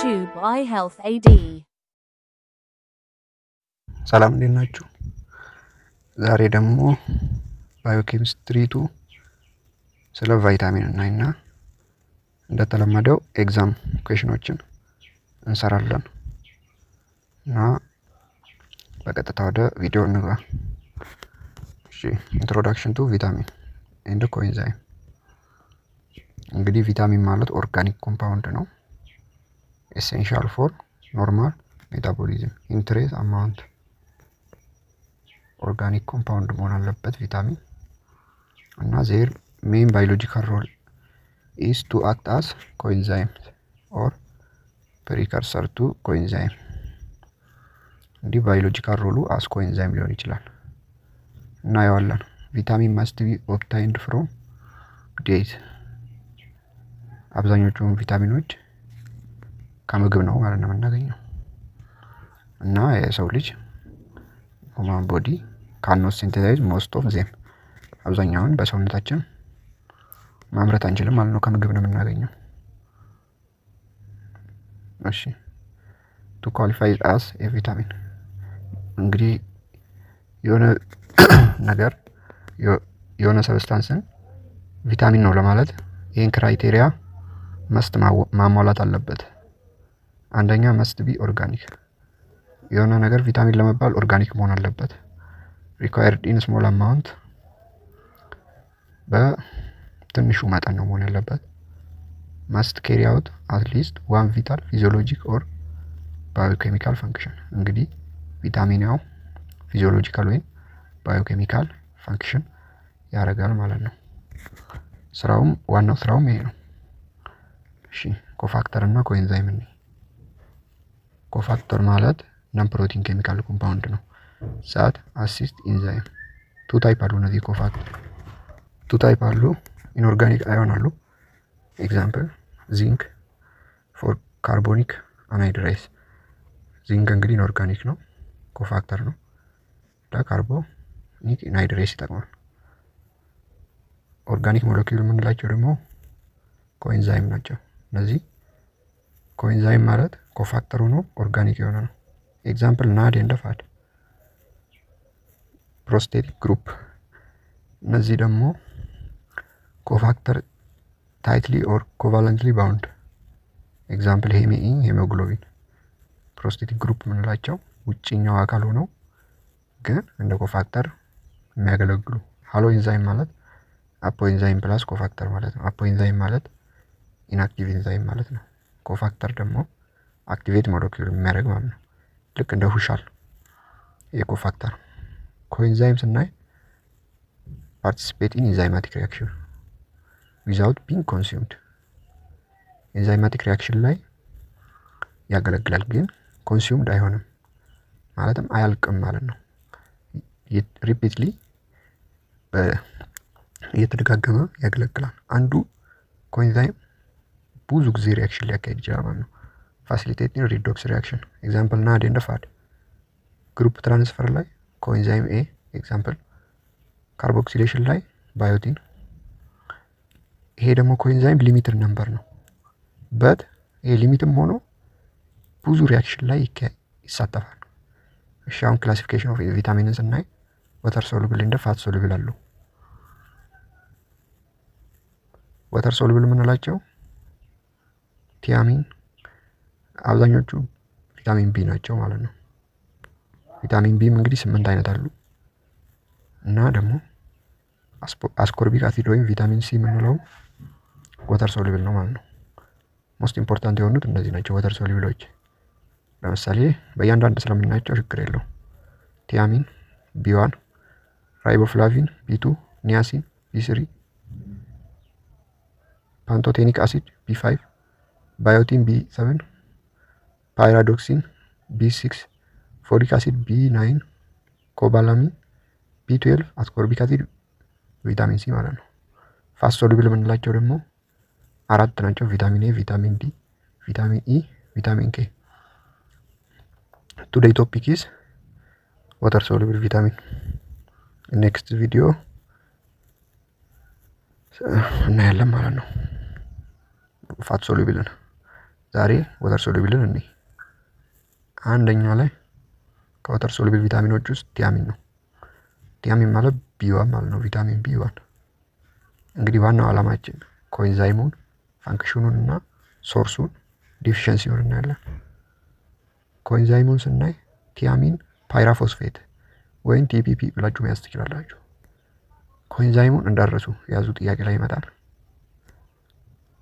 YouTube iHealth AD ሰላም እንዴት ናችሁ? ዛሬ ደግሞ ባዮኬሚስትሪ 2 ስለ ቫይታሚን እናይና እንደተለመደው ኤግዛም ኩዌሽኖችን እንሰራለን እና በቀጥታ ወደ ቪዲዮ እንግባ። እሺ ኢንትሮዳክሽን ቱ ቪታሚን ኤንድ ኮኤንዛይም። እንግዲህ ቪታሚን ማለት ኦርጋኒክ ኮምፓውንድ ነው። ኤሴንሻል ፎር ኖርማል ሜታቦሊዝም ኢን ትሬስ አማውንት። ኦርጋኒክ ኮምፓውንድ መሆን አለበት ቪታሚን እና ዜር ሜን ባዮሎጂካል ሮል is to act as coenzymes or precursor to coenzyme። እንዲህ ባዮሎጂካል ሮሉ as coenzyme ሊሆን ይችላል። እናየዋለን። ቪታሚን must be obtained from diet። አብዛኞቹ ቪታሚኖች ከምግብ ነው ማለት ነው የምናገኘው እና የሰው ልጅ ሁማን ቦዲ cannot synthesize most of them። አብዛኛውን በሰውነታችን ማምረት አንችልም ማለት ነው፣ ከምግብ ነው የምናገኘው። እሺ to qualify as a vitamin እንግዲህ የሆነ ነገር የሆነ ሰብስታንስን ቪታሚን ነው ለማለት ይሄን ክራይቴሪያ መስት ማሟላት አለበት። አንደኛ መስት ቢ ኦርጋኒክ። የሆነ ነገር ቪታሚን ለመባል ኦርጋኒክ መሆን አለበት። required in small amount በትንሹ መጠን ነው መሆን ያለበት። must carry out at least one vital physiologic or biochemical function። እንግዲህ ቪታሚን ያው ፊዚዮሎጂካል ወይም ባዮኬሚካል ፋንክሽን ያደርጋል ማለት ነው። ዋናው ስራውም ይሄ ነው። እሺ ኮፋክተር እና ኮኤንዛይም ነው። ኮፋክተር ማለት ነን ፕሮቲን ኬሚካል ኮምፓውንድ ነው that assist enzyme። ቱ ታይፕ አሉ እነዚህ ኮፋክተር። ቱ ታይፕ አሉ። ኢንኦርጋኒክ አዮን አሉ። ኤግዛምፕል ዚንክ ፎር ካርቦኒክ አናይድሬስ። ዚንክ እንግዲህ ኢንኦርጋኒክ ነው፣ ኮፋክተር ነው፣ ለካርቦኒክ አናይድሬስ ይጠቅማል። ኦርጋኒክ ሞለኪውል የምንላቸው ደግሞ ኮኤንዛይም ናቸው። እነዚህ ኮኤንዛይም ማለት ኮፋክተር ሆኖ ኦርጋኒክ የሆነ ነው። ኤግዛምፕል ናድ ኤንድ ፋድ። ፕሮስቴቲክ ግሩፕ። እነዚህ ደግሞ ኮፋክተር ታይትሊ ኦር ኮቫለንትሊ ባውንድ። ኤግዛምፕል ሄሞግሎቢን። ፕሮስቴቲክ ግሩፕ የምንላቸው ውጭኛው አካል ሆነው ግን እንደ ኮፋክተር የሚያገለግሉ። ሃሎ ኤንዛይም ማለት አፖ ኤንዛይም ፕላስ ኮፋክተር ማለት ነው። አፖ ኤንዛይም ማለት ኢንአክቲቭ ኤንዛይም ማለት ነው። ኮፋክተር ደግሞ አክቲቬት ሞለኪውል የሚያደርግ ማለት ነው። ልክ እንደ ሁሻል የኮፋክተር። ኮኤንዛይም ስናይ participate in enzymatic reaction without being consumed። ኤንዛይማቲክ ሪያክሽን ላይ ያገለግላል ግን ኮንሱምድ አይሆንም፣ ማለትም አያልቅም ማለት ነው። ሪፒትሊ እየተደጋገመ ያገለግላል። አንዱ ኮኤንዛይም ብዙ ጊዜ ሪያክሽን ሊያካሂድ ይችላል ማለት ነው። ፋሲሊቴቲንግ ሪዶክስ ሪያክሽን። ኤግዛምፕል ናድ ኤንድ ፋድ። ግሩፕ ትራንስፈር ላይ ኮኤንዛይም ኤ። ኤግዛምፕል ካርቦክሲሌሽን ላይ ባዮቲን። ይሄ ደግሞ ኮኤንዛይም ሊሚትድ ነምበር ነው፣ በት ይሄ ሊሚትም ሆኖ ብዙ ሪያክሽን ላይ ይሳተፋል። እሺ አሁን ክላሲፊኬሽን ኦፍ ቪታሚንን ስናይ ወተር ሶሉብል እንደ ፋት ሶሉብል አሉ። ወተር ሶሉብል የምንላቸው ቲያሚን፣ አብዛኞቹ ቪታሚን ቢ ናቸው ማለት ነው። ቪታሚን ቢም እንግዲህ 8 አይነት አሉ እና ደግሞ አስኮርቢክ አሲድ ወይም ቪታሚን ሲ የምንለው ወተር ሶሉብል ነው ማለት ነው። ሞስት ኢምፖርታንት የሆኑት እነዚህ ናቸው ወተር ሶሉብሎች። ለምሳሌ በእያንዳንዱ ስለምናያቸው ችግር የለው። ቲያሚን ቢ1፣ ራይቦፍላቪን ቢ2፣ ኒያሲን ቢ3፣ ፓንቶቴኒክ አሲድ ቢ5፣ ባዮቲን ቢ7፣ ፓይራዶክሲን ቢ6፣ ፎሊክ አሲድ ቢ9፣ ኮባላሚን ቢ12፣ አስኮርቢክ አሲድ ቪታሚን ሲ ማለት ነው። ፋት ሶሉብል የምንላቸው ደግሞ 4 ናቸው። ቪታሚን ኤ፣ ቪታሚን ዲ፣ ቪታሚን ኢ፣ ቪታሚን ኬ። ቱዴይ ቶፒክ ኢዝ water soluble vitamin። ኔክስት ቪዲዮ እናያለን ማለት ነው ፋት ሶሉብል ነው። ዛሬ ወተር ሶሉብልን እኔ አንደኛው ላይ ከወተር ሶሉብል ቪታሚኖች ውስጥ ቲያሚን ነው። ቲያሚን ማለት ቢ1 ማለት ነው፣ ቪታሚን ቢ1። እንግዲህ ዋናው ዓላማችን ኮኤንዛይሙን ፋንክሽኑን እና ሶርሱን ዲፊሸንሲውን እናያለን። ኮኤንዛይሙን ስናይ ቲያሚን ፓይራፎስፌት ወይም ቲፒፒ ብላችሁ መያዝ ትችላላችሁ። ኮኤንዛይሙን እንዳረሱ የያዙ ጥያቄ ላይ ይመጣል።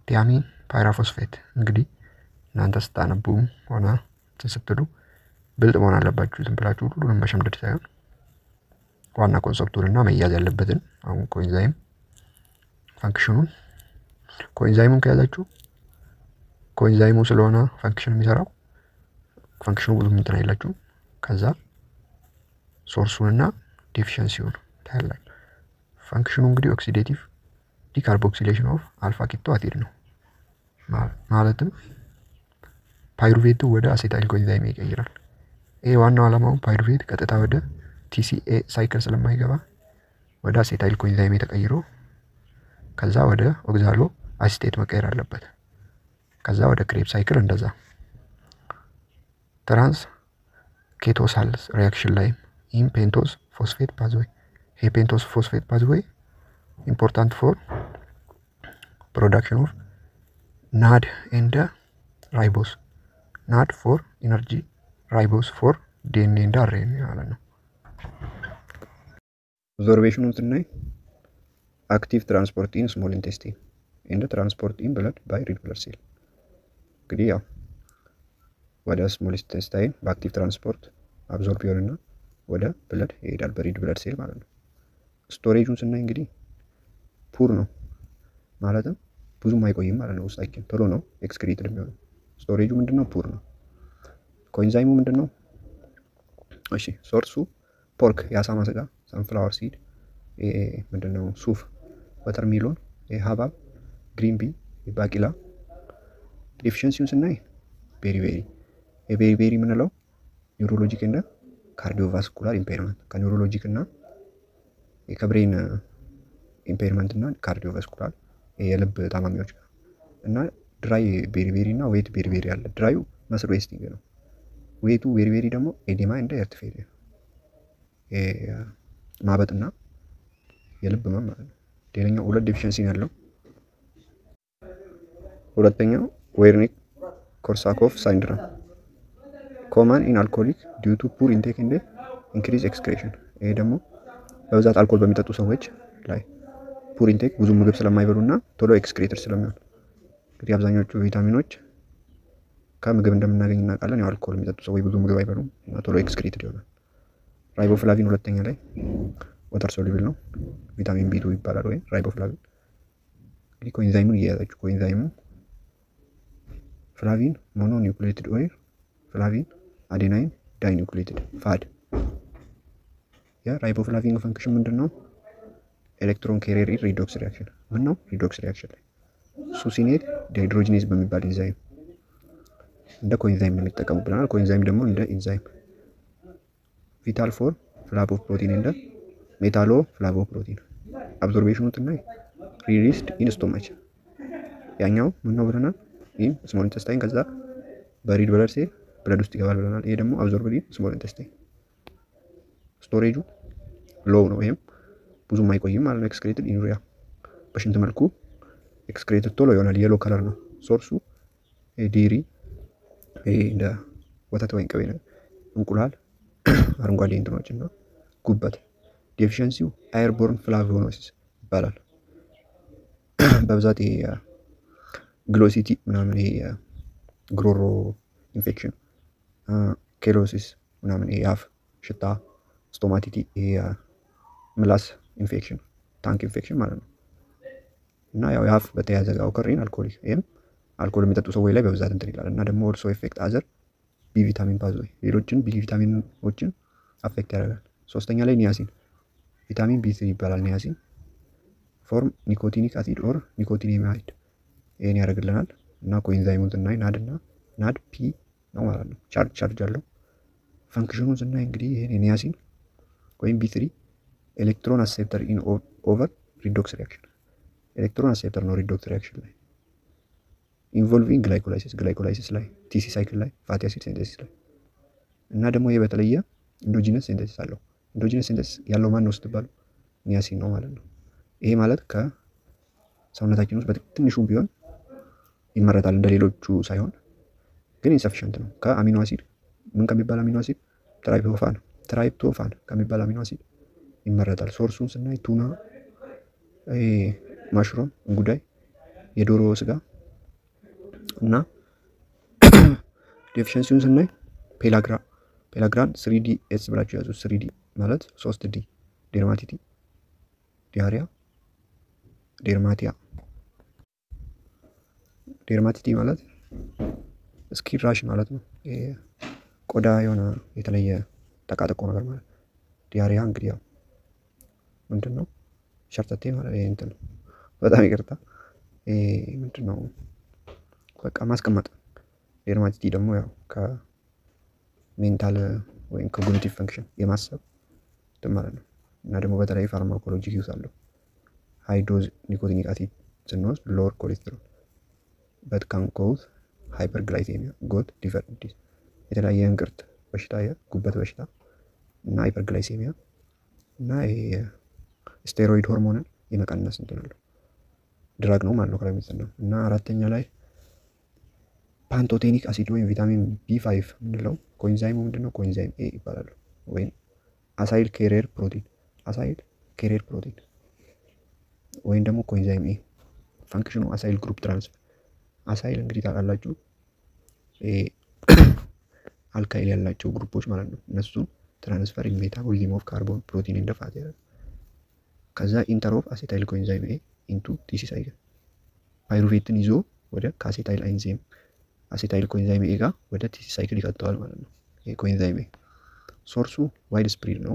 ቲያሚን ፓይራፎስፌት እንግዲህ እናንተ ስታነቡም ሆነ ስትሉ ብልጥ መሆን አለባችሁ። ዝም ብላችሁ ሁሉንም መሸምደድ ሳይሆን ዋና ኮንሰፕቱንና መያዝ ያለበትን አሁን ኮኤንዛይም ፋንክሽኑን ኮኤንዛይሙን ከያዛችሁ ኮኤንዛይሙ ስለሆነ ፋንክሽን የሚሰራው ፋንክሽኑ ብዙ እንትን አይላችሁም። ከዛ ሶርሱንና ዲፊሸንሲውን ታያላችሁ። ፋንክሽኑ እንግዲህ ኦክሲዴቲቭ ዲካርቦክሲሌሽን ኦፍ አልፋ ኪቶ አሲድ ነው። ማለትም ፓይሩቬቱ ወደ አሴታይል ኮኤንዛይም ይቀይራል። ይሄ ዋናው ዓላማው ፓይሩቬት ቀጥታ ወደ ቲሲኤ ሳይክል ስለማይገባ ወደ አሴታይል ኮኤንዛይም ተቀይሮ ከዛ ወደ ኦክዛሎ አሲቴት መቀየር አለበት። ከዛ ወደ ክሬብ ሳይክል እንደዛ። ትራንስ ኬቶሳልስ ሪያክሽን ላይ ኢን ፔንቶስ ፎስፌት ፓዝዌይ። ይሄ ፔንቶስ ፎስፌት ፓዝዌይ ኢምፖርታንት ፎር ፕሮዳክሽን ኦፍ ናድ ኤንድ ራይቦስ። ናድ ፎር ኢነርጂ፣ ራይቦስ ፎር ዲኤንኤ ኤንድ አርኤንኤ ማለት ነው። ኦብዘርቬሽኑን ስናይ አክቲቭ ትራንስፖርት ኢን ስሞል ኢንቴስቲን ኤንድ ትራንስፖርት ኢን ብለድ ባይ ሬድ ብለድ ሴል። እንግዲህ ያው ወደ ስሞል ኢንቴስታይን በአክቲቭ ትራንስፖርት አብዞርብ ይሆንና ወደ ብለድ ይሄዳል በሬድ ብለድ ሴል ማለት ነው። ስቶሬጁን ስናይ እንግዲህ ፑር ነው ማለትም ብዙም አይቆይም ማለት ነው። ውስጣችን ቶሎ ነው ኤክስክሪትድ የሚሆነው። ስቶሬጁ ምንድነው? ፑር ነው። ኮኤንዛይሙ ምንድነው? እሺ ሶርሱ ፖርክ የአሳማ ስጋ፣ ሰንፍላወር ሲድ፣ ምንድነው ሱፍ፣ ወተርሜሎን፣ ሀባብ፣ ግሪን ቢ፣ ባቂላ። ዲፊሸንሲውን ስናይ ቤሪቤሪ የምንለው ኒውሮሎጂክ እና ካርዲዮቫስኩላር ኢምፔርመንት ከኒውሮሎጂክ እና ከብሬን ኢምፔርመንት እና ካርዲዮቫስኩላር የልብ ታማሚዎች እና ድራይ ቤሪቤሪ እና ዌት ቤሪቤሪ አለ። ድራዩ መስል ዌስቲንግ ነው። ዌቱ ቤሪቤሪ ደግሞ ኤዲማ እንደ ኤርት ፌሊየር ማበጥና የልብ ህመም ማለት ነው። ሌላኛው ሁለት ዲፊሸንሲ ያለው ሁለተኛው ዌርኒክ ኮርሳኮፍ ሳይንድሮም ኮመን ኢን አልኮሊክ ዲዩ ቱ ፑር ኢንቴክ ኤንድ ኢንክሪዝ ኤክስክሬሽን። ይሄ ደግሞ በብዛት አልኮል በሚጠጡ ሰዎች ላይ ፑር ኢንቴክ ብዙ ምግብ ስለማይበሉና ቶሎ ኤክስክሬትድ ስለሚሆን እንግዲህ አብዛኞቹ ቪታሚኖች ከምግብ እንደምናገኝ እናውቃለን። ያው አልኮል የሚጠጡ ሰዎች ብዙ ምግብ አይበሉም እና ቶሎ ኤክስክሬትድ ይሆናል። ራይቦፍላቪን ሁለተኛ ላይ ወተር ሶሉብል ነው። ቪታሚን ቢ2 ይባላል ወይ ራይቦፍላቪን። እንግዲህ ኮኤንዛይሙን እየያዛችሁ ኮኤንዛይሙ ፍላቪን ሞኖ ኒውክሊዮቲድ ኦይል፣ ፍላቪን አዴናይን ዳይኒውክሊዮቲድ ፋድ። የራይቦፍላቪን ፈንክሽን ምንድነው? ኤሌክትሮን ካሪየር ሪዶክስ ሪአክሽን። ምን ነው ሪዶክስ ሪአክሽን ላይ ሱሲኔት ዲሃይድሮጂኔዝ በሚባል ኢንዛይም እንደ ኮኤንዛይም ነው የሚጠቀሙት ብለናል። ኮኤንዛይም ደግሞ እንደ ኢንዛይም ቪታል ፎር ፍላቮ ፕሮቲን እንደ ሜታሎ ፍላቮ ፕሮቲን። አብዞርቤሽኑ ትናይ ሪሊስድ ኢን ስቶማች። ያኛው ምን ነው ብለናል? ይሄ ስሞል ኢንተስታይን ከዛ በሬድ ብለድ ሴል ብለድ ውስጥ ይገባል ብለናል። ይሄ ደግሞ አብዞርብድ ኢን ስሞል ኢንተስታይን። ስቶሬጁ ሎው ነው። ይሄም ብዙም አይቆይም ማለት ነው። ኤክስክሬትድ ኢን ዩሪያ በሽንት መልኩ ኤክስክሬትድ ቶሎ ይሆናል። የሎ ከለር ነው። ሶርሱ ዲሪ እንደ ወተት ወይን ቅቤ፣ እንቁላል፣ አረንጓዴ እንትኖች እና ጉበት። ዴፊሸንሲው ኤርቦርን ፍላቮኖሲስ ይባላል። በብዛት ይሄ ግሎሲቲ ምናምን ይሄ ግሮሮ ኢንፌክሽን፣ ኬሎሲስ ምናምን ይሄ አፍ ሽታ፣ ስቶማቲቲ ይሄ ምላስ ኢንፌክሽን፣ ታንክ ኢንፌክሽን ማለት ነው። እና ያው የአፍ በተያያዘ ጋር ኦከሪን አልኮሊክ ይሄም አልኮል የሚጠጡ ሰዎች ላይ በብዛት እንትን ይላል። እና ደግሞ ኦልሶ ኤፌክት አዘር ቢ ቪታሚን ፓዝዌይ ሌሎችን ቢ ቪታሚኖችን አፌክት ያደርጋል። ሶስተኛ ላይ ኒያሲን ቪታሚን ቢ3 ይባላል። ኒያሲን ፎርም ኒኮቲኒክ አሲድ ኦር ኒኮቲኒማይድ ይሄን ያደርግልናል። እና ኮኤንዛይሙን ስናይ ናድ ፒ ነው ማለት ነው። ቻርጅ አለው። ፈንክሽኑን ስናይ እንግዲህ ይሄን ኒያሲን ወይም ቢ3 ኤሌክትሮን አክሴፕተር ኢን ኦቨር ሪዶክስ ሪአክሽን ኤሌክትሮን አክሴፕተር ነው ሪዶክስ ሪአክሽን ላይ ኢንቮልቪንግ ግላይኮላይሲስ ላይ ቲሲ ሳይክል ላይ ፋቲ አሲድ ሲንቴሲስ ላይ እና ደግሞ ይሄ በተለየ ኢንዶጂነስ ሲንቴሲስ አለው። ኢንዶጂነስ ሲንቴሲስ ያለው ማን ነው ስትባሉ ኒያሲን ነው ማለት ነው። ይሄ ማለት ከሰውነታችን ውስጥ በትንሹም ቢሆን ይመረታል እንደ ሌሎቹ ሳይሆን ግን ኢንሰፊሽንት ነው። ከአሚኖ አሲድ ምን ከሚባል አሚኖ አሲድ ትራይፕቶፋን ከሚባል አሚኖ አሲድ ይመረታል። ሶርሱን ስናይ ቱና፣ ማሽሮም፣ እንጉዳይ፣ የዶሮ ስጋ እና ዴፊሽንሲውን ስናይ ፔላግራን 3D ኤስ ብላችሁ ያዙ። 3D ማለት 3D ዴርማቲቲ፣ ዲያሪያ፣ ዴርማቲቲ ማለት ስኪን ራሽ ማለት ነው። ቆዳ የሆነ የተለየ ጠቃጠቆ ነገር ማለት። ዲያሪያ እንግዲህ ያው ምንድን ነው ሸርተቴ ማለት ይሄ እንትን ነው። በጣም ይቅርታ ምንድን ነው በቃ ማስቀመጥ። ዴርማቲቲ ደግሞ ያው ከሜንታል ወይም ኮግኒቲቭ ፈንክሽን የማሰብ እንትን ማለት ነው። እና ደግሞ በተለይ ፋርማኮሎጂ ዩዝ አለው። ሃይ ዶዝ ኒኮቲኒክ አሲድ ስንወስድ ሎወር ኮሌስትሮል በት ካን ኮዝ ሃይፐርግላይሴሚያ ጎት ዲፈረንት የተለያየ እንቅርት በሽታ የጉበት በሽታ እና ሃይፐርግላይሴሚያ እና ስቴሮይድ ሆርሞንን የመቀነስ እንትን አለው ድራግ ነው ማለት ነው ከላይ ነው። እና አራተኛ ላይ ፓንቶቴኒክ አሲድ ወይም ቪታሚን B5 ምንለው ኮኤንዛይሙ ምንድነው? ኮኤንዛይም ኤ ይባላል። ወይም አሳይል ኬሪየር ፕሮቲን ወይም ደግሞ ኮኤንዛይም ኤ ፋንክሽኑ አሳይል ግሩፕ ትራንስፈር። አሳይል እንግዲህ ታውቃላችሁ አልካይል ያላቸው ግሩፖች ማለት ነው። እነሱን ትራንስፈር ሜታቦሊዝም ኦፍ ካርቦን ፕሮቲን እንደ ፋት ያደርጋል። ከዛ ኢንተር ኦፍ አሴታይል ኮኤንዛይም ኤ ኢንቱ ቲሲ ሳይክል ፓይሩቬትን ይዞ ወደ ከአሴታይል ኤንዛይም አሴታይል ኮኤንዛይም ኤ ጋር ወደ ቲሲ ሳይክል ይከተዋል ማለት ነው። ይሄ ኮኤንዛይም ኤ ሶርሱ ዋይድ ስፕሪድ ነው።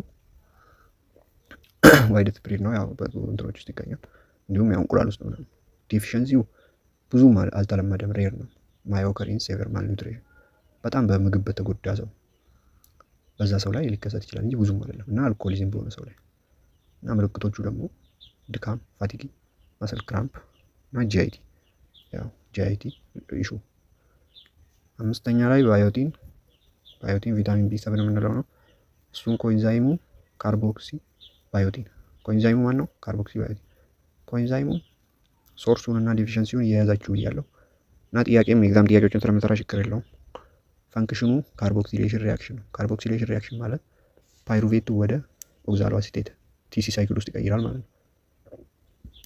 ያው ብዙ እንትኖች ውስጥ ይገኛል። እንዲሁም ያው እንቁላል ውስጥ ነው። ዲፊሸንሲው ብዙ አልተለመደም፣ ሬር ነው። ማዮከሪን ሴቨር ማልኒውትሪሽን በጣም በምግብ በተጎዳ ሰው በዛ ሰው ላይ ሊከሰት ይችላል እንጂ ብዙም አይደለም። እና አልኮሆሊዝም በሆነ ሰው ላይ እና ምልክቶቹ ደግሞ ድካም፣ ፋቲጊ፣ ማሰል ክራምፕ እና ጂአይቲ ኢሹ። አምስተኛ ላይ ባዮቲን ቪታሚን B7 የምንለው ነው። እሱን ኮኤንዛይሙ ካርቦክሲ ባዮቲን። ኮኤንዛይሙ ማን ነው? ካርቦክሲ ባዮቲን። ኮኤንዛይሙ ሶርሱን እና ዲፊሸንሲውን እየያዛችሁ እያለሁ እና ጥያቄም ኤግዛም ጥያቄዎችን ስለምሰራ ችግር የለውም። ፋንክሽኑ ካርቦክሲሌሽን ሪያክሽን ነው። ካርቦክሲሌሽን ሪያክሽን ማለት ፓይሩቬቱ ወደ ኦክዛሎ አሲቴት ቲሲ ሳይክል ውስጥ ይቀይራል ማለት ነው።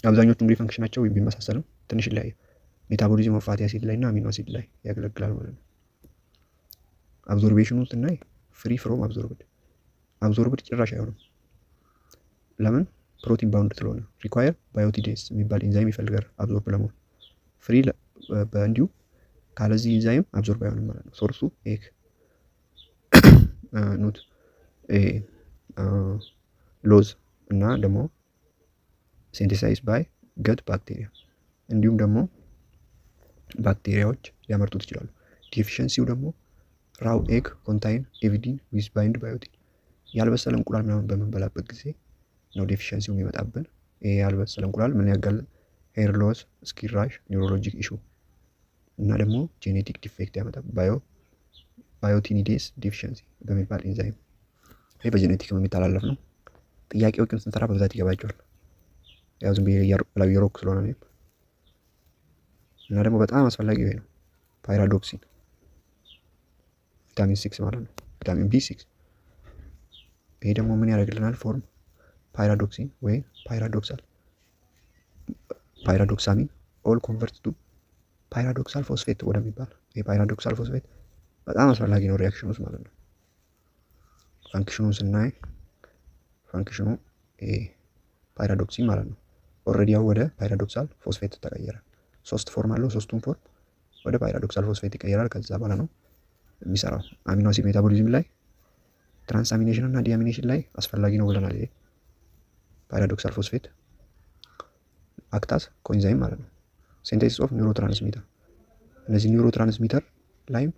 አብዛኞቹ እንግዲህ ፋንክሽናቸው ቢመሳሰልም ትንሽ ይለያያል። ሜታቦሊዝም ኦፍ ፋቲ አሲድ ላይ እና አሚኖ አሲድ ላይ ያገለግላል ማለት ነው። አብዞርቤሽኑን ስናይ ፍሪ ፍሮም አብዞርብድ ጭራሽ አይሆንም። ለምን? ፕሮቲን ባውንድ ስለሆነ። ሪኳየር ባዮቲዴስ የሚባል ኢንዛይም ይፈልጋል አብዞርብ ለመሆን። ፍሪ እንዲሁ ካለዚህ ኢንዛይም አብዞርብ አይሆንም ማለት ነው። ሶርሱ ኤክ ኑት ሎዝ እና ደግሞ ሲንቴሳይዝ ባይ ገት ባክቴሪያ እንዲሁም ደግሞ ባክቴሪያዎች ሊያመርቱት ይችላሉ። ዲፊሸንሲው ደግሞ ራው ኤግ ኮንታይን ኤቪዲን ዊዝ ባይንድ ባዮቲን። ያልበሰለ እንቁላል ምናምን በምንበላበት ጊዜ ነው ዲፊሸንሲው የሚመጣብን። ይሄ ያልበሰለ እንቁላል ምን ያጋል? ሄር ሎስ፣ ስኪን ራሽ፣ ኒውሮሎጂክ ኢሹ እና ደግሞ ጄኔቲክ ዲፌክት ያመጣል። ባዮቲኒዴስ ዲፊሸንሲ በሚባል ኢንዛይም። ይሄ በጄኔቲክ የሚተላለፍ ነው። ጥያቄዎችን ስንሰራ በብዛት ይገባቸዋል። ያው ዝም ብዬ እየሮኩ ስለሆነ ነው። እና ደግሞ በጣም አስፈላጊ ይሄ ነው። ፓይራዶክሲን ቪታሚን 6 ማለት ነው። ቪታሚን B6 ይሄ ደግሞ ምን ያደርግልናል? ፎርም ፓይራዶክሲን ወይ ፓይራዶክሳሚን ኦል ኮንቨርት ቱ ፓይራዶክሳል ፎስፌት ወደሚባል። ይሄ ፓይራዶክሳል ፎስፌት በጣም አስፈላጊ ነው ሪአክሽን ውስጥ ማለት ነው። ፋንክሽኑን ስናይ ፋንክሽኑ ይሄ ፓይራዶክሲን ማለት ነው። ኦልሬዲ ያው ወደ ፓይራዶክሳል ፎስፌት ተቀየረ። 3 ፎርም አለው። 3ቱም ፎርም ወደ ፓይራዶክሳል ፎስፌት ይቀየራል። ከዛ በኋላ ነው የሚሰራው። አሚኖ አሲድ ሜታቦሊዝም ላይ ትራንስአሚኔሽን እና ዲአሚኔሽን ላይ አስፈላጊ ነው ብለናል። ይሄ ፓይራዶክሳል ፎስፌት አክታስ ኮኤንዛይም ማለት ነው። ሲንቴሲስ ኦፍ ኒውሮትራንስሚተር። እነዚህ ኒውሮትራንስሚተር ላይም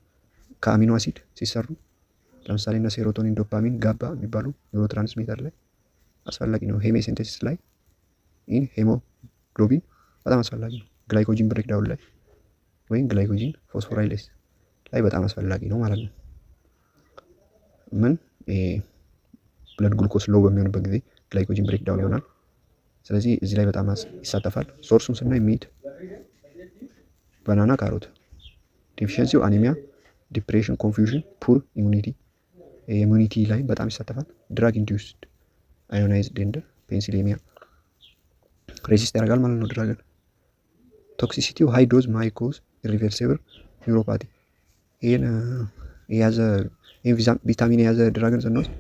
ከአሚኖ አሲድ ሲሰሩ ለምሳሌ እና ሴሮቶኒን፣ ዶፓሚን፣ ጋባ የሚባሉ ኒውሮትራንስሚተር ላይ አስፈላጊ ነው። ሄሜ ሲንቴሲስ ላይ ሄሞግሎቢን በጣም አስፈላጊ ነው። ግላይኮጂን ብሬክዳውን ላይ ወይም ግላይኮጂን ፎስፎራይሌስ ላይ በጣም አስፈላጊ ነው ማለት ነው። ምን ብለድ ግሉኮስ ሎው በሚሆንበት ጊዜ ግላይኮጂን ብሬክዳውን ይሆናል። ስለዚህ እዚህ ላይ በጣም ይሳተፋል። ሶርሱን ስናይ ሚት፣ ባናና፣ ካሮት። ዴፊሽንሲው አኒሚያ፣ ዲፕሬሽን፣ ኮንፊውዥን፣ ፑር ኢሙኒቲ ኢሙኒቲ ላይ በጣም ይሳተፋል። ድራግ ኢንዲዩስድ አዮናይዝድ ኤንድ ፔንሲሌሚያ ሬዚስት ያደርጋል ማለት ነው ድራግን። ቶክሲሲቲው ሃይ ዶዝ ማይኮዝ ኢሪቨርሲብል ኒውሮፓቲ ይህን ቪታሚን የያዘ ድራግን ስንወስድ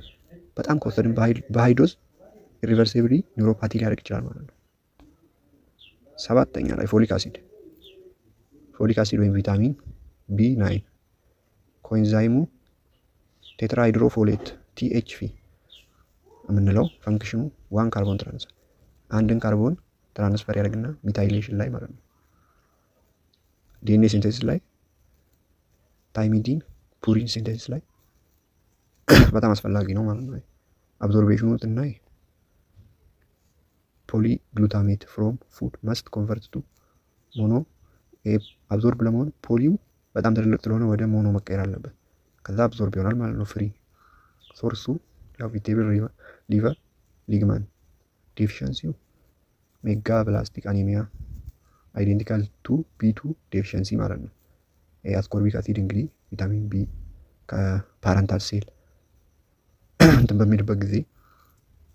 በጣም ከወሰድን በሃይ ዶዝ ኢሪቨርሲብሊ ኒውሮፓቲ ሊያደርግ ይችላል ማለት ነው። 7ኛ ላይ ፎሊክ አሲድ ወይም ቪታሚን B9 ኮኤንዛይሙ ቴትራሃይድሮፎሌት THF የምንለው ፈንክሽኑ 1 ካርቦን ትራንስፈር አንድን ካርቦን ትራንስፈር ያደርግና ሚታይሌሽን ላይ ማለት ነው። ዲኤንኤ ሲንቴሲስ ላይ ታይሚዲን ፑሪን ሲንቴሲስ ላይ በጣም አስፈላጊ ነው ማለት ነው። አብዞርቤሽኑ ስናይ ፖሊግሉታሜት ፍሮም ፉድ መስት ኮንቨርት ቱ ሞኖ አብዞርብ ለመሆን ፖሊው በጣም ትልቅ ስለሆነ ወደ ሞኖ መቀየር አለበት። ከዛ አብዞርብ ይሆናል ማለት ነው። ፍሪ ሶርሱ ያው ቬጅቴብል ሊቨር ሊግማን ዴፊሽንሲው ሜጋ ብላስቲክ አኒሚያ አይዴንቲካል ቱ B2 ዴፊሽንሲ ማለት ነው። አስኮርቢክ አሲድ እንግዲህ ቪታሚን B ከፓረንታል ሴል እንትን በሚልበት ጊዜ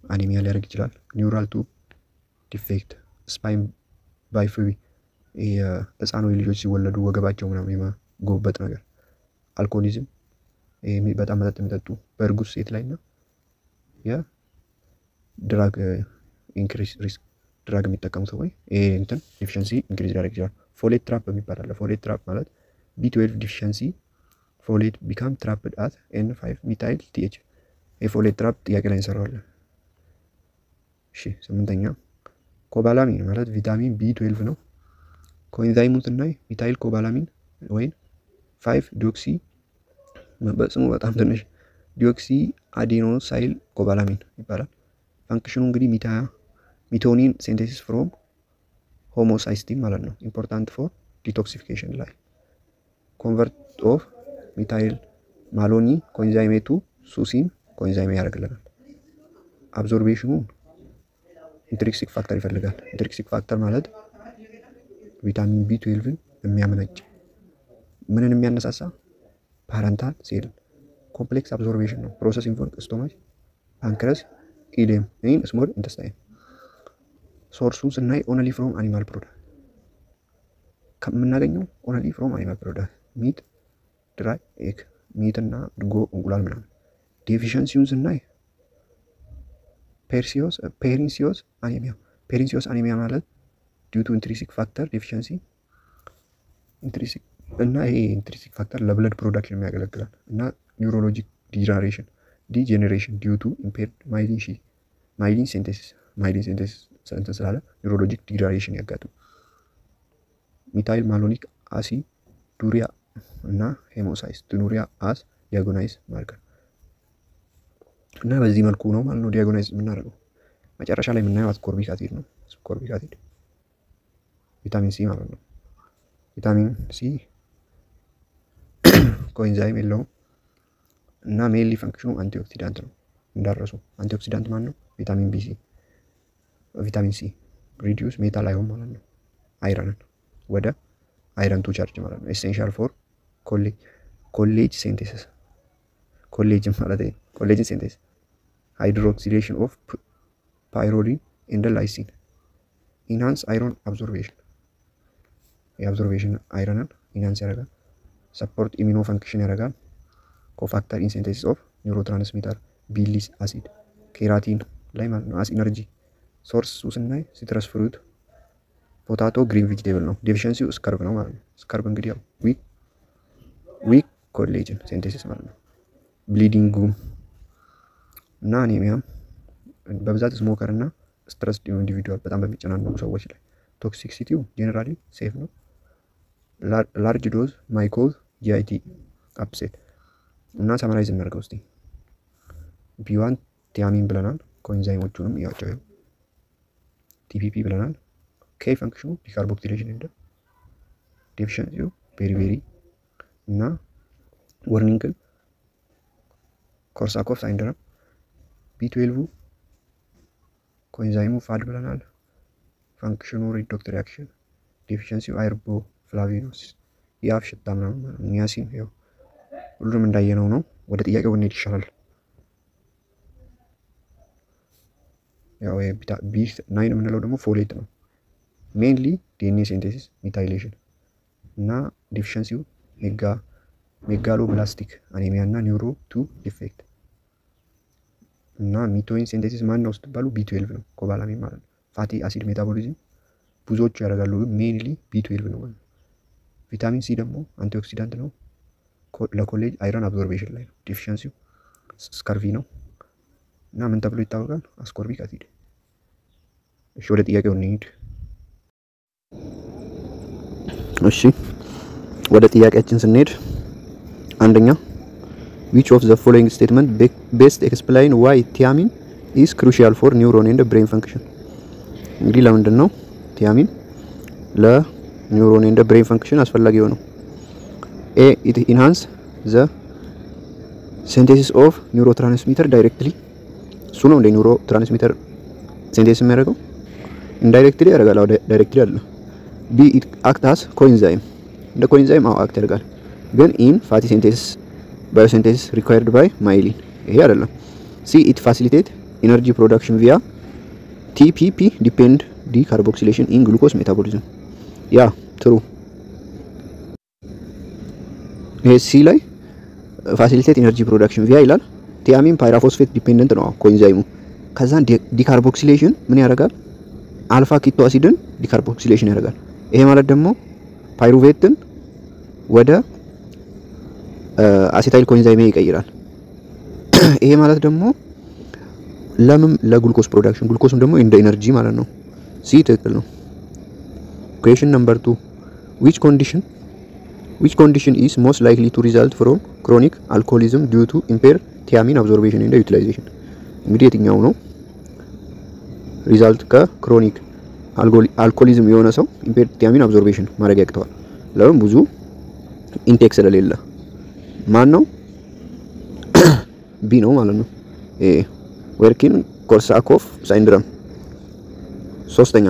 አኒሚያ ሊያደርግ ይችላል። ኒውራል ቱ ዲፌክት ስፓይን ባይፍሪ ህፃኖች ልጆች ሲወለዱ ወገባቸው ምናምን የማጎበጥ ነገር። አልኮሊዝም በጣም መጠጥ የሚጠጡ በእርጉዝ ሴት ላይ እና የድራግ ኢንክሪስ ሪስክ ድራግ የሚጠቀሙ ሰዎች እንትን ዲፊሽንሲ ኢንክሪዝ ሊያደርግ ይችላል። ፎሌት ትራፕ የሚባል አለ። ፎሌት ትራፕ ማለት B12 ዲፊሽንሲ ፎሌት ቢካም ትራፕድ አት N5 ሚታይል TH የፎሌት ትራፕ ጥያቄ ላይ እንሰራዋለን። እሺ 8ኛ ኮባላሚን ማለት ቪታሚን B12 ነው። ኮኤንዛይሙን ስናይ ሚታይል ኮባላሚን ወይም 5 ዲኦክሲ በስሙ በጣም ትንሽ ዲኦክሲ አዴኖሳይል ኮባላሚን ይባላል። ፋንክሽኑ እንግዲህ ሚቶኒን ሲንቴሲስ ፍሮም ሆሞሳይስቲን ማለት ነው። ኢምፖርታንት ፎር ዲቶክሲፊኬሽን ላይ ኮንቨርት ኦፍ ሚታይል ማሎኒ ኮኤንዛይሜቱ ሱሲን ኮኤንዛይሜ ያደርግልናል። አብዞርቤሽኑ ኢንትሪንሲክ ፋክተር ይፈልጋል። ኢንትሪንሲክ ፋክተር ማለት ቪታሚን B12ን የሚያመነጭ ምንን የሚያነሳሳ ፓረንታል ሴል ኮምፕሌክስ አብዞርቤሽን ነው። ፕሮሰስ ኢንፎርም ስቶማች ፓንክረስ ኢሌም ኢን ስሞል ኢንተስታይን። ሶርሱን ስናይ ኦንሊ ፍሮም አኒማል ፕሮዳክት ከምናገኘው ኦንሊ ፍሮም አኒማል ፕሮዳክት ሚት ድራይ ኤግ ሚት እና እርጎ እንቁላል ምናምን። ዴፊሽንሲውን ስናይ ፔሪንሲዮስ አኒሚያ ማለት ዲዩ ቱ ኢንትሪንሲክ ፋክተር ዴፊሽንሲ ኢንትሪንሲክ እና ይሄ ኢንትሪንሲክ ፋክተር ለብለድ ፕሮዳክሽን የሚያገለግላል እና ኒውሮሎጂክ ዲጀነሬሽን ዲዩ ቱ ኢምፔርድ ማይሊን ሲንቴሲስ እንትን ስላለ ኒውሮሎጂክ ዲጀነሬሽን ያጋጥም። ሚታይል ማሎኒክ አሲድ ዱሪያ እና ሄሞሳይስ ዱሪያ አስ ዲያጎናይዝ ማርከር እና በዚህ መልኩ ነው ማለት ነው ዲያጎናይዝ የምናደርገው። መጨረሻ ላይ የምናየው አስኮርቢክ አሲድ ነው። አስኮርቢክ አሲድ ቪታሚን ሲ ማለት ነው። ቪታሚን ሲ ኮኤንዛይም የለውም እና ሜንሊ ፈንክሽኑ አንቲኦክሲዳንት ነው። እንዳረሱ አንቲኦክሲዳንት ማለት ነው ቪታሚን ሲ ሪዲዩስ ሜታል አዮን ማለት ነው። አይረንን ወደ አይረን ቱ ቻርጅ ማለት ነው። ኤሴንሻል ፎር ኮሌጅ ሲንቴሲስ ኮሌጅን ሲንቴሲስ ሃይድሮክሲሌሽን ኦፍ ፓይሮሊን ኤንድ ላይሲን ኢንሃንስ አይሮን አብዞርቤሽን የአብዞርቤሽን አይረንን ኢንሃንስ ያደርጋል። ሰፖርት ኢሚኖ ፈንክሽን ያደርጋል። ኮፋክተር ኢን ሲንቴሲስ ኦፍ ኒውሮትራንስሚተር ቢሊስ አሲድ ኬራቲን ላይ ማለት ነው። አስ ኢነርጂ ሶርሱ ስናይ ሲትረስ ፍሩት ፖታቶ ግሪን ቬጂቴብል ነው። ዴፊሽንሲው ስከርብ ነው ማለት ነው። ስከርብ እንግዲህ ያው ዊክ ኮሌጅን ሲንቴሲስ ማለት ነው። ብሊዲንግ እና አኒሚያም በብዛት ስሞከር እና ስትረስ ኢንዲቪዱዋል በጣም በሚጨናነቁ ሰዎች ላይ። ቶክሲሲቲው ጄኔራሊ ሴፍ ነው። ላርጅ ዶዝ ማይኮዝ ጂአይቲ አፕሴት እና ሰማራይዝ እናድርገው እስቲ። ቢ1 ቲያሚን ብለናል። ኮኤንዛይሞቹንም እያቸው ቲፒፒ ብለናል። ኬ ፈንክሽኑ ዲካርቦክሲሌሽን እንደ ዴፊሽንሲው ቤሪቤሪ እና ወርኒንግል ኮርሳኮፍ ሳይንድረም B12 ኮኤንዛይሙ ፋድ ብለናል። ፋንክሽኑ ሪዶክት ሪአክሽን ዲፊሸንሲ አይርቦ ፍላቪኖሲስ የአፍ ሽታ ምናምን ኒያሲን ያው ሁሉም እንዳየነው ነው። ወደ ጥያቄው ብንሄድ ይሻላል። ያው B9 የምንለው ደግሞ ፎሌት ነው። ሜንሊ ዲኤንኤ ሲንቴሲስ ሚታይሌሽን እና ዲፊሸንሲው ሜጋሎብላስቲክ አኒሚያ እና ኒውሮ 2 ዲፌክት እና ሚቶይን ሲንቴሲስ ማን ነው ስትባሉ B12 ነው፣ ኮባላሚን ማለት ነው። ፋቲ አሲድ ሜታቦሊዝም ብዙዎቹ ያደርጋሉ፣ ግን ሜንሊ B12 ነው ማለት ነው። ቪታሚን ሲ ደግሞ አንቲኦክሲዳንት ነው፣ ለኮሌጅ አይረን አብዞርቤሽን ላይ ነው። ዲፊሸንሲው ስካርቪ ነው እና ምን ተብሎ ይታወቃል? አስኮርቢክ አሲድ። እሺ ወደ ጥያቄው እንሂድ። እሺ ወደ ጥያቄያችን ስንሄድ አንደኛ which of the following statement best explain why thiamine is crucial for neuron and brain function? እንግዲህ ለምንድን ነው ቲያሚን ለኒውሮን and brain function አስፈላጊ ነው? A it enhance the synthesis of neurotransmitter directly እሱ ነው እንደ ኒውሮ ትራንስሚተር ሲንቴሲስ የሚያደርገው ኢንዳይሬክትሊ ያደርጋል። ዳይሬክትሊ አይደለም። B it act as coenzyme እንደ ኮኤንዛይም አክት ያደርጋል፣ ግን ኢን ፋቲ ሲንቴሲስ ባዮሲንቴሲስ required by myelin ይሄ አይደለም። C it facilitate energy production via TPP depend decarboxylation in glucose metabolism ያ ትሩ። ይሄ C ላይ facilitate energy production via ይላል። ቲያሚን ፓይራፎስፌት ዲፔንደንት ነው ኮኤንዛይሙ። ከዛ ዲካርቦክሲሌሽን ምን ያደርጋል? አልፋ ኪቶ አሲድን ዲካርቦክሲሌሽን ያደርጋል። ይሄ ማለት ደግሞ ፓይሩቬትን ወደ አሲታይል ኮኤንዛይም ይቀይራል። ይሄ ማለት ደግሞ ለምን ለግሉኮስ ፕሮዳክሽን፣ ግሉኮስም ደግሞ እንደ ኤነርጂ ማለት ነው። ሲ ትክክል ነው። ኩዌስችን ነምበር 2 which condition is most likely to result from chronic alcoholism due to impaired thiamine absorption and utilization? እንግዲህ የትኛው ነው ሪዛልት ከክሮኒክ አልኮሆሊዝም የሆነ ሰው ኢምፔርድ ቲያሚን አብዞርቤሽን ማድረግ ያቅተዋል? ለምን ብዙ ኢንቴክ ስለሌለ። ማን ነው? ቢ ነው ማለት ነው። ወርኪን ኮርሳኮፍ ሳይንድረም። ሶስተኛ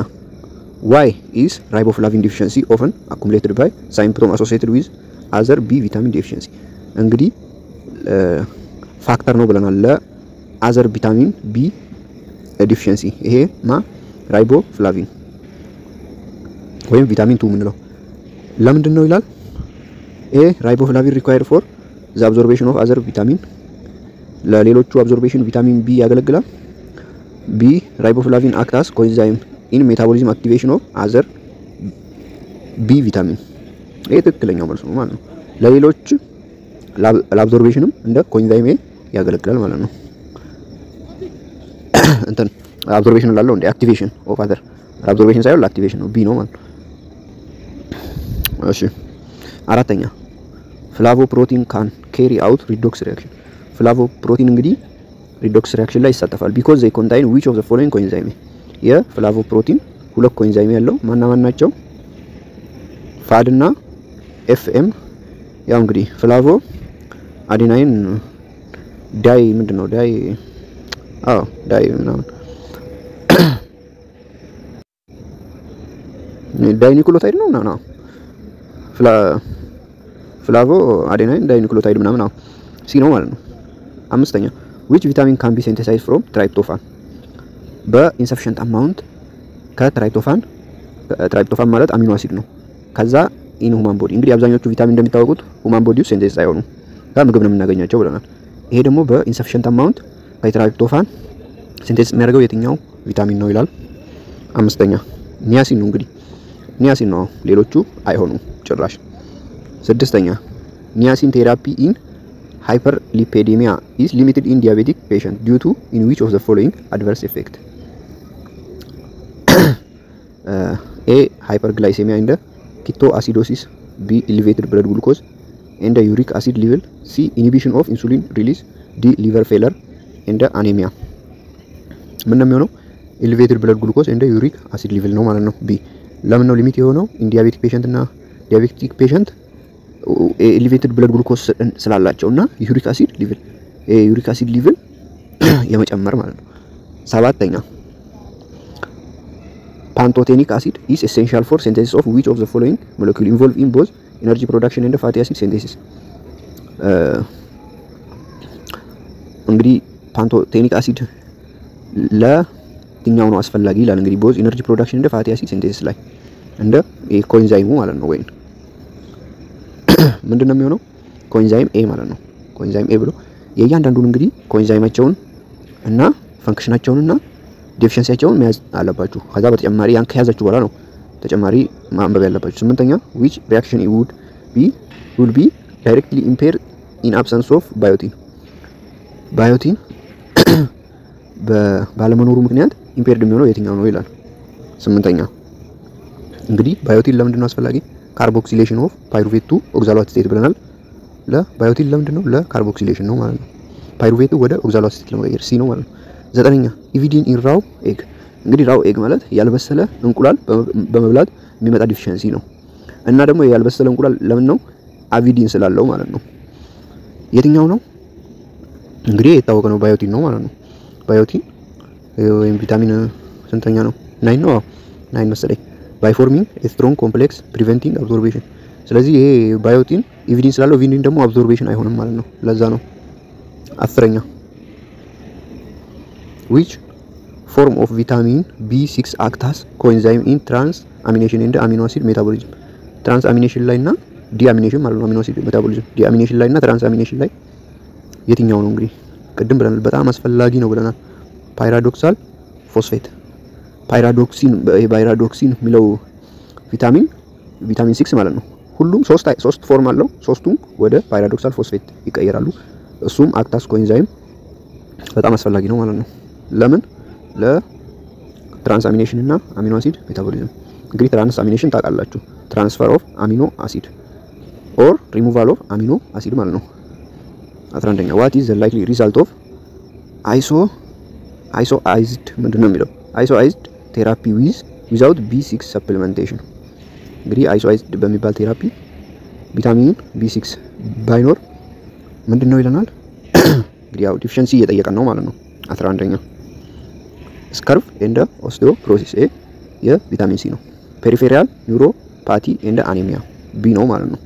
why is riboflavin deficiency often accumulated by symptom associated with other B vitamin deficiency? እንግዲህ ፋክተር ነው ብለናል ለአዘር ቪታሚን ቢ ዲፊሸንሲ። ይሄ ራይቦፍላቪን ወይም ቪታሚን 2 ምንለው ለምንድን ነው ይላል? ራይቦፍላቪን required for the absorption of other vitamin ለሌሎቹ አብዞርቤሽን ቪታሚን ቢ ያገለግላል። ቢ ራይቦፍላቪን act as coenzyme in metabolism activation of other B vitamin። ይሄ ትክክለኛው መልስ ነው ማለት ነው። ለሌሎች ለአብዞርቤሽንም እንደ ኮኤንዛይም ያገለግላል ማለት ነው። እንትን አብዞርቤሽን ላለው እንደ አክቲቬሽን ኦፍ አዘር አብዞርቤሽን ሳይሆን ለአክቲቬሽን ነው። ቢ ነው ማለት ነው። እሺ አራተኛ ፍላቮ ፕሮቲን ካን ካሪ አውት ሪዶክስ ሪአክሽን። ፍላቮ ፕሮቲን እንግዲህ ሪዶክስ ሪአክሽን ላይ ይሳተፋል because they contain which of the following coenzyme? የፍላቮ ፕሮቲን ሁለት ኮኤንዛይም ያለው ማን ናቸው? ፋድ እና ኤፍኤም። ያው እንግዲህ ፍላቮ አዴናይን ዳይ ምንድነው ዳይ ምናምን ዳይኒክሎታይድ ነው ነው ፍላቮ አዴናይን ዳይኒክሎታይድ ምናምን ሲ ነው ማለት ነው። አምስተኛ which vitamin can be synthesized from tryptophan? በኢንሰፊሽንት አማውንት ከትራይፕቶፋን ማለት አሚኖ አሲድ ነው። ከዛ ኢን ሁማን ቦዲ እንግዲህ አብዛኞቹ ቪታሚን እንደሚታወቁት ሁማን ቦዲ ውስጥ ሲንቴሲስ አይሆኑም፣ ከምግብ ነው የምናገኛቸው ብለናል። ይሄ ደግሞ በኢንሰፊሽንት አማውንት ከትራይፕቶፋን ሲንቴሲስ የሚያደርገው የትኛው ቪታሚን ነው ይላል። አምስተኛ ኒያሲን ነው። እንግዲህ ኒያሲን ነው፣ ሌሎቹ አይሆኑም ጭራሽ። ስድስተኛ ኒያሲን ቴራፒ ኢን hyperlipidemia is limited in diabetic patient due to in which of the following adverse effect? A hyperglycemia and ketoacidosis, B elevated blood glucose and uric acid level, C inhibition of insulin release, D liver failure and anemia. ምን ነው የሚሆነው? elevated blood glucose and uric acid level ነው ማለት ነው። B ለምን ነው ሊሚት የሆነው? in diabetic patient እና diabetic patient ኤሌቬትድ ብለድ ግሉኮስ ስላላቸውና ዩሪክ አሲድ ሌቭል የመጨመር ማለት ነው። ሰባተኛ ፓንቶቴኒክ አሲድ is essential for synthesis of which of the following molecule involved in both energy production and fatty acid synthesis? እንግዲህ ፓንቶቴኒክ አሲድ ለየትኛው ነው አስፈላጊ ይላል። እንግዲህ both energy production and fatty acid synthesis ላይ እንደ ኮኤንዛይሙ ማለት ነው። ወይ ምንድነው የሚሆነው? ኮኤንዛይም ኤ ማለት ነው። ኮኤንዛይም ኤ ብሎ የእያንዳንዱን እንግዲህ ኮኤንዛይማቸውን እና ፈንክሽናቸውንና ዴፊሽንሲያቸውን መያዝ አለባችሁ። ከዛ በተጨማሪ ያን ከያዛችሁ በኋላ ነው ተጨማሪ ማንበብ ያለባችሁ። ስምንተኛ which reaction would be directly impaired in absence of biotin? ባዮቲን ባለመኖሩ ምክንያት ኢምፔርድ የሚሆነው የትኛው ነው ይላል። ስምንተኛ እንግዲህ ባዮቲን ለምንድን ነው አስፈላጊ? ካርቦክሲሌሽን ኦፍ ፓይሩቬት ቱ ኦክዛሎአሲቴት ብለናል። ለባዮቲን ለምንድን ነው? ለካርቦክሲሌሽን ነው ማለት ነው። ፓይሩቬቱ ወደ ኦክዛሎአሲቴት ለመቀየር ሲ ነው ማለት ነው። ዘጠነኛ ኢቪዲን ኢን ራው ኤግ። እንግዲህ ራው ኤግ ማለት ያልበሰለ እንቁላል በመብላት የሚመጣ ዲፊሸንሲ ነው። እና ደግሞ ያልበሰለ እንቁላል ለምን ነው? አቪዲን ስላለው ማለት ነው። የትኛው ነው? እንግዲህ የታወቀ ነው ባዮቲን ነው ማለት ነው። ባዮቲን ወይም ቪታሚን ስንተኛ ነው? 9 ነው። 9 መሰለኝ። by forming a strong complex preventing absorption። ስለዚህ ይሄ ባዮቲን ኢቪዲን ስላለው ቪዲን ደግሞ አብዞርቤሽን አይሆንም ማለት ነው። ለዛ ነው። አስረኛ which form of vitamin B6 acts as coenzyme in transamination and amino acid metabolism? transamination ላይ እና ዲአሚኔሽን ማለት ነው። አሚኖ አሲድ ሜታቦሊዝም ዲአሚኔሽን ላይ እና ትራንስአሚኔሽን ላይ የትኛው ነው? እንግዲህ ቅድም ብለናል በጣም አስፈላጊ ነው ብለናል። ፓይራዶክሳል ፎስፌት ፓይራዶክሲን የሚለው ቪታሚን 6 ማለት ነው። ሁሉም ሶስት ፎርም አለው። ሶስቱም ወደ ፓይራዶክሳል ፎስፌት ይቀየራሉ። እሱም አክታስ ኮኤንዛይም በጣም አስፈላጊ ነው ማለት ነው። ለምን? ለትራንስአሚኔሽን እና አሚኖ አሲድ ሜታቦሊዝም። እንግዲህ ትራንስአሚኔሽን ታውቃላችሁ፣ ትራንስፈር ኦፍ አሚኖ አሲድ ኦር ሪሙቫል ኦፍ አሚኖ አሲድ ማለት ነው። 11ኛ what is the likely result of isoized ምንድነው የሚለው? isoized therapy without B6 supplementation። እንግዲህ isoized በሚባል ቴራፒ ቪታሚን B6 ባይኖር ምንድነው ይለናል? እንግዲህ ያው ዲፊሸንሲ እየጠየቀን ነው ማለት ነው። 11ኛ ስከርቭ ኤንድ ኦስቲዮፕሮሲስ ኤ የቪታሚን ሲ ነው። ፔሪፌሪያል ኒውሮፓቲ ኤንድ አኒሚያ ቢ ነው ማለት ነው።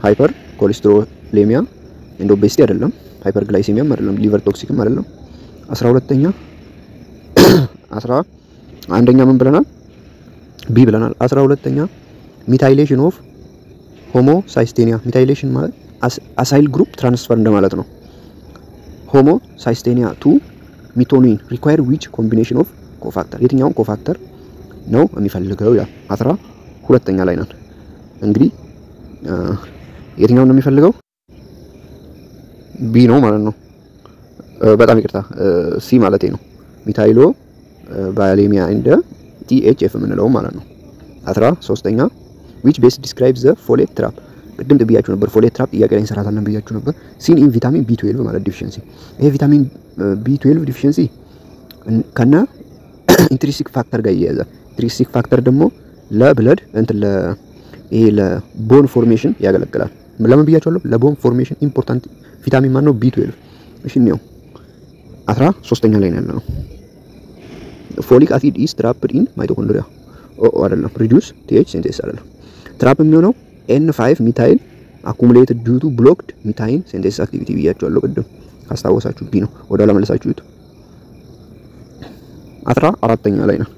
ሃይፐር ኮሌስትሮሌሚያ ኤንድ ኦቤሲቲ አይደለም። ሃይፐር ግላይሴሚያም አይደለም። ሊቨር ቶክሲክም አይደለም። 11ኛ ምን ብለናል? ቢ ብለናል። 12ኛ ሚታይሌሽን ኦፍ ሆሞሳይስቴኒያ። ሚታይሌሽን ማለት አሳይል ግሩፕ ትራንስፈር እንደማለት ነው። ሆሞሳይስቴኒያ ቱ ሚቶኒን ሪኳየር ዊች ኮምቢኔሽን ኦፍ ኮፋክተር? የትኛውን ኮፋክተር ነው የሚፈልገው? ያ 12ኛ ላይ ናት። እንግዲህ የትኛውን ነው የሚፈልገው? ቢ ነው ማለት ነው። በጣም ይቅርታ ሲ ማለቴ ነው። ሚታይሎ ባያሌሚያ እንደ ቲኤችኤፍ የምንለው ማለት ነው። 13ኛ which best describes the folate trap? ቅድም ብያችሁ ነበር ፎሌት ትራፕ ጥያቄ ላይ እንሰራታለን ብያችሁ ነበር። ሲን ኢን ቪታሚን B12 ማለት ዲፊሸንሲ። ይሄ ቪታሚን B12 ዲፊሸንሲ ከና ኢንትሪንሲክ ፋክተር ጋር ይያያዛል። ኢንትሪንሲክ ፋክተር ደግሞ ለብለድ ይሄ ለቦን ፎርሜሽን ያገለግላል። ለምን ብያችኋለሁ? ለቦን ፎርሜሽን ኢምፖርታንት ቪታሚን ማን ነው? B12። እሺ ነው 13ኛ ላይ ነው ያለው። ፎሊክ አሲድ ኢዝ ትራፕድ ኢን ማይቶኮንድሪያ አይደለም። ሪዲዩስ ቲኤች ሲንቴሲስ አይደለም። ትራፕ የሚሆነው N5 ሚታይል አኩሙሌትድ ዲዩ ቱ ብሎክድ ሚታይል ሲንቴሲስ አክቲቪቲ ብያችኋለሁ ቅድም ካስታወሳችሁ። ቢ ነው። ወደኋላ መለሳችሁት። 14ኛ ላይ ነው።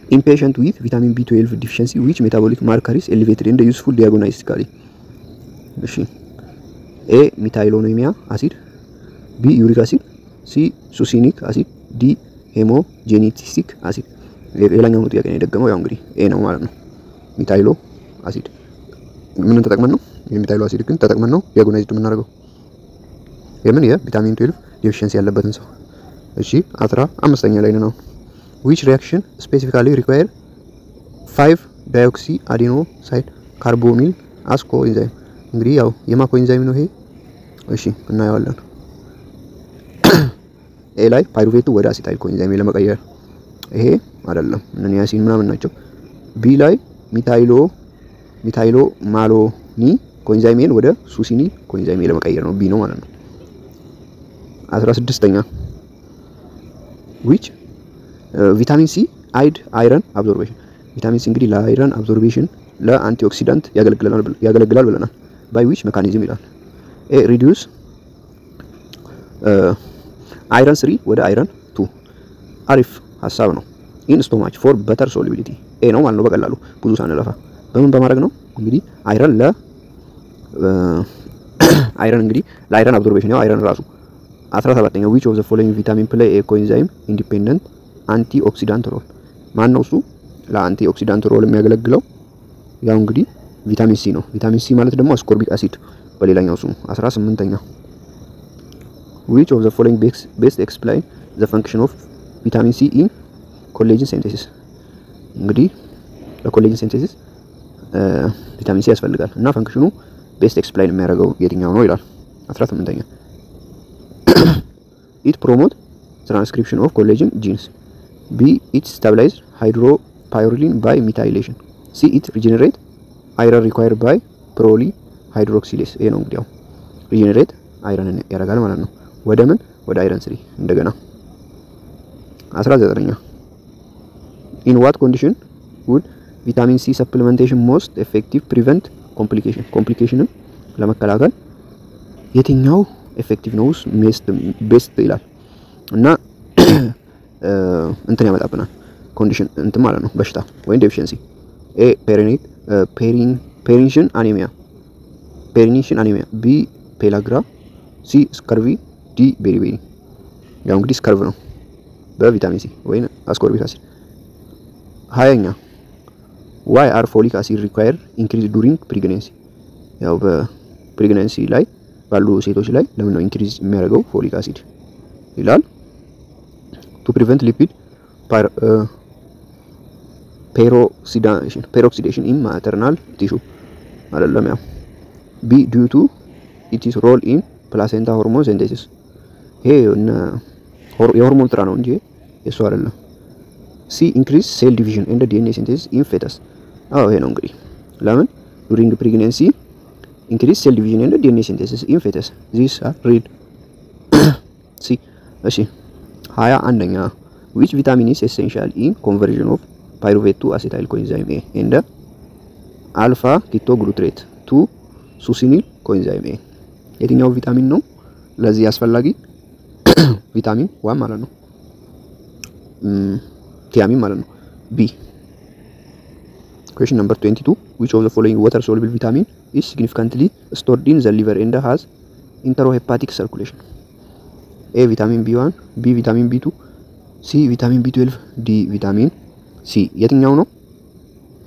ኢምፔሸንት ዊዝ ቪታሚን B12 ዲፊሸንሲ which metabolic marker is elevated and useful diagnostically? እሺ ኤ ሚታይሎኔሚያ አሲድ፣ ቢ ዩሪክ አሲድ፣ ሲ ሱሲኒክ አሲድ፣ ዲ ሄሞጄኔቲክ አሲድ። ሌላኛው ጥያቄ ነው የደገመው። ያው እንግዲህ ኤ ነው ማለት ነው። ሚታይሎ አሲድ ምን ተጠቅመን ነው? የሚታይሎ አሲድ ግን ተጠቅመን ነው ዲያግኖሲስ የምናደርገው የምን የቪታሚን 12 ዲፊሸንሲ ያለበትን ሰው። እሺ 15ኛ ላይ ነው። which reaction specifically require 5 deoxyadenosyl carbonyl as coenzyme? እንግዲህ ያው የማ ኮኤንዛይም ነው ይሄ። እሺ እናየዋለን። ኤ ላይ ፓይሩቬቱ ወደ አሲታይል ኮኤንዛይም ለመቀየር ይሄ አይደለም እነ ያሲን ምናምን ናቸው። ቢ ላይ ሚታይሎ ማሎኒ ኮኤንዛይም ኤን ወደ ሱሲኒል ኮኤንዛይም ኤ ለመቀየር ነው። ቢ ነው ማለት ነው። 16ኛ which ቪታሚን ሲ አይድ አይረን አብዞርቤሽን። ቪታሚን ሲ እንግዲህ ለአይረን አብዞርቤሽን ለአንቲኦክሲዳንት ያገለግላል ብለናል። ባይ which ሜካኒዝም ይላል። ኤ ሪዲዩስ አይረን 3 ወደ አይረን 2 አሪፍ ሐሳብ ነው። ኢን ስቶማች ፎር በተር ሶሉቢሊቲ ኤ ነው ማለት ነው። በቀላሉ ብዙ ሳንለፋ በምን በማድረግ ነው እንግዲህ አይረን አይረን እንግዲህ ለአይረን አብዞርቤሽን ያው አይረን ራሱ 17ኛው which of the following vitamin play a coenzyme independent antioxidant role ማን ነው እሱ ለአንቲ ኦክሲዳንት ሮል የሚያገለግለው? ያው እንግዲህ ቪታሚን ሲ ነው። ቪታሚን ሲ ማለት ደግሞ አስኮርቢክ አሲድ በሌላኛው ስሙ። 18ኛው which of the following best explain the function of vitamin C in collagen synthesis እንግዲህ ለኮሌጅን ሲንቴሲስ ቪታሚን ሲ ያስፈልጋል እና ፈንክሽኑ ቤስት ኤክስፕላይን የሚያደርገው የትኛው ነው ይላል። 18ኛ it promote transcription of collagen genes. B it stabilize hydropyrrolin by methylation. C it regenerate iron required by polyhydroxylase. ይሄ ነው እንግዲህ regenerate iron ያደርጋል ማለት ነው። ወደ ምን ወደ iron 3 እንደገና 19ኛ in what condition would vitamin C supplementation most effective prevent complication ለመከላከል የትኛው ኤፌክቲቭ ነው ቤስት ይላል እና እንትን ያመጣብናል ኮንዲሽን እንትን ማለት ነው በሽታ ወይም ዴፊሺየንሲ። ኤ ፔሪኒሽን አኒሚያ ቢ ፔላግራ ሲ ስከርቪ ዲ ቤሪቤሪ። ያው እንግዲህ ስከርቭ ነው በቪታሚን ሲ ወይም አስኮርቢክ አሲድ። 20ኛ why are folic acid required increase during pregnancy ያው በፕሬግናንሲ ላይ ባሉ ሴቶች ላይ ለምን ነው ኢንክሪዝ የሚያደርገው ፎሊክ አሲድ ይላል። to prevent lipid peroxidation in maternal tissue አይደለም። ያው B due to its role in placenta hormone synthesis ይሄ የሆርሞን ስራ ነው እንጂ የሱ አይደለም። C increase cell division and DNA synthesis in fetus ይሄ ነው እንግዲህ ለምን during pregnancy increase cell division and DNA synthesis in fetus. These are read C. እሺ 21ኛ which vitamin is essential in conversion of pyruvate to acetyl coenzyme A and alpha ketoglutarate to succinyl coenzyme A የትኛው ቪታሚን ነው ለዚህ አስፈላጊ? ቪታሚን 1 ማለት ነው። ቲያሚን ማለት ነው። B. Question number 22 which of the following water soluble vitamin is significantly stored in the liver and has enterohepatic circulation? A vitamin B1 B vitamin B2 C vitamin B12 D vitamin C የትኛው ነው?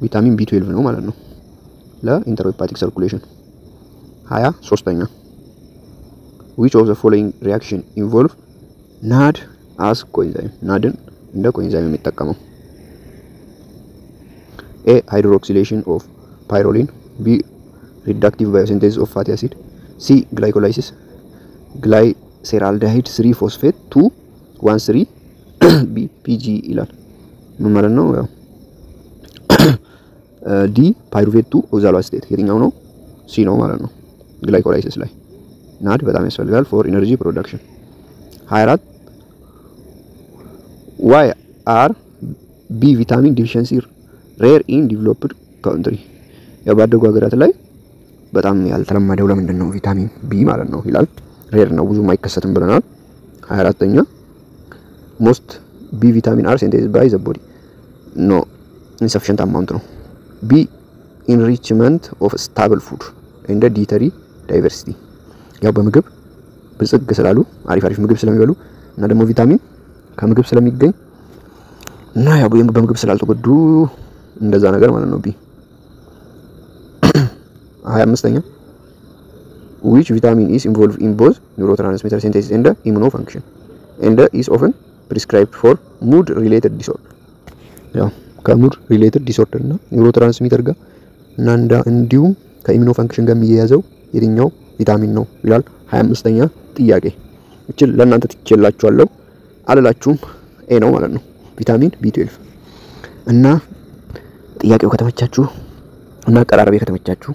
ቪታሚን B12 ነው ማለት ነው ለኢንተሮሄፓቲክ ሰርኩሌሽን። 23ኛ which of the following reaction involve NAD as coenzyme ናድን እንደ ኮኤንዛይም የሚጠቀመው? A hydroxylation of pyrrolin B reductive biosynthesis of fatty acid C glycolysis glyceraldehyde 3 phosphate 2 1 3 B PG ይላል። ምን ማለት ነው? ያው D pyruvate 2 oxaloacetate የትኛው ነው? C ነው ማለት ነው ግላይኮላይሲስ ላይ ናድ በጣም ያስፈልጋል for energy production። 24 why are B vitamin deficiency rare in developed country? ያው ባደጉ ሀገራት ላይ በጣም ያልተለመደው ለምንድን ነው ቪታሚን B ማለት ነው ይላል። ሬር ነው ብዙም አይከሰትም ብለናል። 24ኛ most B vitamin are synthesized by the body no insufficient amount ነው። B enrichment of stable food and dietary diversity ያው በምግብ ብጽግ ስላሉ አሪፍ ምግብ ስለሚበሉ እና ደግሞ ቪታሚን ከምግብ ስለሚገኝ እና ያው በምግብ ስላልተጎዱ እንደዛ ነገር ማለት ነው። B 25ኛ which vitamin is involved in both neurotransmitter synthesis and immunofunction and is often prescribed for mood related disorder? ያው ከሙድ ሪሌትድ ዲስኦርደር እና ኒውሮትራንስሚተር ጋር እና እንዲሁም ከኢሚኖፋንክሽን ጋር የሚያያዘው የትኛው ቪታሚን ነው ይላል። 25ኛ ጥያቄ እቺ ለእናንተ ትችላችኋለሁ አላላችሁም ኤ ነው ማለት ነው ቪታሚን B12 እና ጥያቄው ከተመቻችሁ እና አቀራረቤ ከተመቻችሁ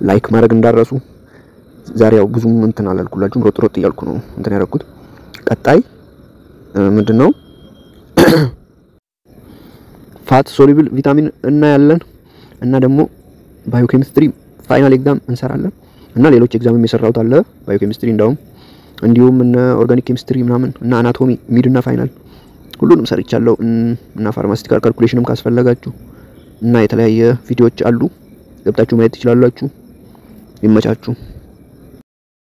ላይክ ማድረግ እንዳረሱ። ዛሬ ያው ብዙም እንትን አላልኩላችሁም፣ ሮጥ እያልኩ ነው እንትን ያደረኩት። ቀጣይ ምንድነው ፋት ሶሉብል ቪታሚን እናያለን እና ደግሞ ባዮኬሚስትሪ ፋይናል ኤግዛም እንሰራለን እና ሌሎች ኤግዛም የሰራሁት አለ ባዮኬሚስትሪ እንዳውም እንዲሁም እና ኦርጋኒክ ኬሚስትሪ ምናምን እና አናቶሚ ሚድ እና ፋይናል ሁሉንም ሰርቻለሁ እና ፋርማሲቲካል ካልኩሌሽንም ካስፈለጋችሁ እና የተለያየ ቪዲዮዎች አሉ ገብታችሁ ማየት ትችላላችሁ። ይመቻችሁ።